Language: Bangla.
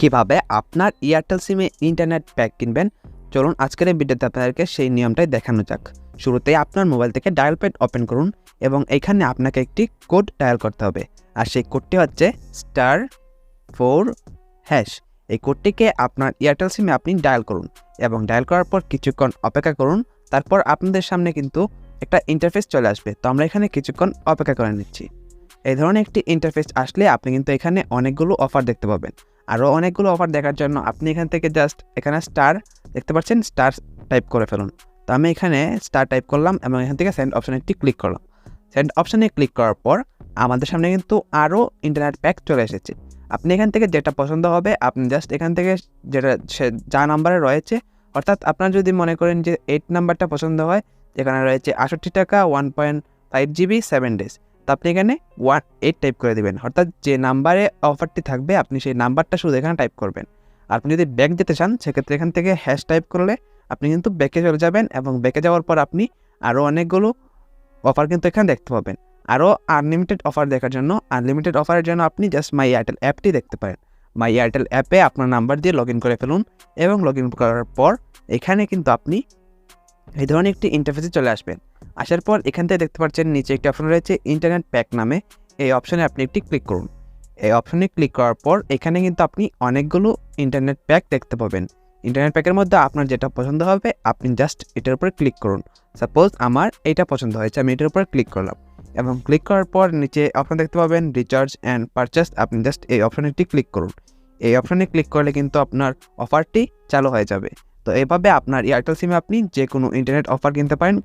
কিভাবে আপনার এয়ারটেল সিমে ইন্টারনেট প্যাক কিনবেন চলুন আজকের এই ভিডিওতে আপনাদেরকে সেই নিয়মটাই দেখানো যাক। শুরুতেই আপনার মোবাইল থেকে ডায়াল প্যাড ওপেন করুন এবং এখানে আপনাকে একটি কোড ডায়াল করতে হবে, আর সেই কোডটি হচ্ছে *4#। এই কোডটিকে আপনার এয়ারটেল সিমে আপনি ডায়াল করুন এবং ডায়াল করার পর কিছুক্ষণ অপেক্ষা করুন। তারপর আপনাদের সামনে কিন্তু একটা ইন্টারফেস চলে আসবে। তো আমরা এখানে কিছুক্ষণ অপেক্ষা করে নিচ্ছি। এই ধরনের একটি ইন্টারফেস আসলে আপনি কিন্তু এখানে অনেকগুলো অফার দেখতে পাবেন। আরও অনেকগুলো অফার দেখার জন্য আপনি এখান থেকে জাস্ট এখানে স্টার দেখতে পাচ্ছেন, স্টার টাইপ করে ফেলুন। তো আমি এখানে স্টার টাইপ করলাম এবং এখান থেকে সেন্ড অপশানে একটি ক্লিক করলাম। সেন্ড অপশানে ক্লিক করার পর আমাদের সামনে কিন্তু আরও ইন্টারনেট প্যাক চলে এসেছে। আপনি এখান থেকে যেটা পছন্দ হবে আপনি জাস্ট এখান থেকে যেটা যা নাম্বারে রয়েছে, অর্থাৎ আপনার যদি মনে করেন যে 8 নাম্বারটা পছন্দ হয়, যেখানে রয়েছে 68 টাকা 1.5 GB 7 ডেজ, তো আপনি এখানে 18 টাইপ করে দেবেন। অর্থাৎ যে নাম্বারে অফারটি থাকবে আপনি সেই নাম্বারটা শুধু এখানে টাইপ করবেন। আপনি যদি ব্যাক যেতে চান সেক্ষেত্রে এখান থেকে হ্যাশ টাইপ করলে আপনি কিন্তু ব্যাকে চলে যাবেন এবং ব্যাকে যাওয়ার পর আপনি আরও অনেকগুলো অফার কিন্তু এখানে দেখতে পাবেন। আরও আনলিমিটেড অফার দেখার জন্য, আনলিমিটেড অফারের জন্য আপনি জাস্ট মাই এয়ারটেল অ্যাপটি দেখতে পারেন। মাই এয়ারটেল অ্যাপে আপনার নাম্বার দিয়ে লগ ইন করে ফেলুন এবং লগ ইন করার পর এখানে কিন্তু আপনি এই ধরনের একটি ইন্টারফেসে চলে আসবেন। আসার পর এখান থেকে দেখতে পাচ্ছেন নিচে একটি অপশন রয়েছে ইন্টারনেট প্যাক নামে। এই অপশানে আপনি একটি ক্লিক করুন। এই অপশানে ক্লিক করার পর এখানে কিন্তু আপনি অনেকগুলো ইন্টারনেট প্যাক দেখতে পাবেন। ইন্টারনেট প্যাকের মধ্যে আপনার যেটা পছন্দ হবে আপনি জাস্ট এটার উপরে ক্লিক করুন। সাপোজ আমার এইটা পছন্দ হয়েছে, আমি এটার উপরে ক্লিক করলাম এবং ক্লিক করার পর নিচে অপশন দেখতে পাবেন রিচার্জ অ্যান্ড পারচেস। আপনি জাস্ট এই অপশানে একটি ক্লিক করুন। এই অপশানে ক্লিক করলে কিন্তু আপনার অফারটি চালু হয়ে যাবে। তো এভাবে আপনার এয়ারটেল সিমে আপনি যে কোনো ইন্টারনেট অফার কিনতে পারেন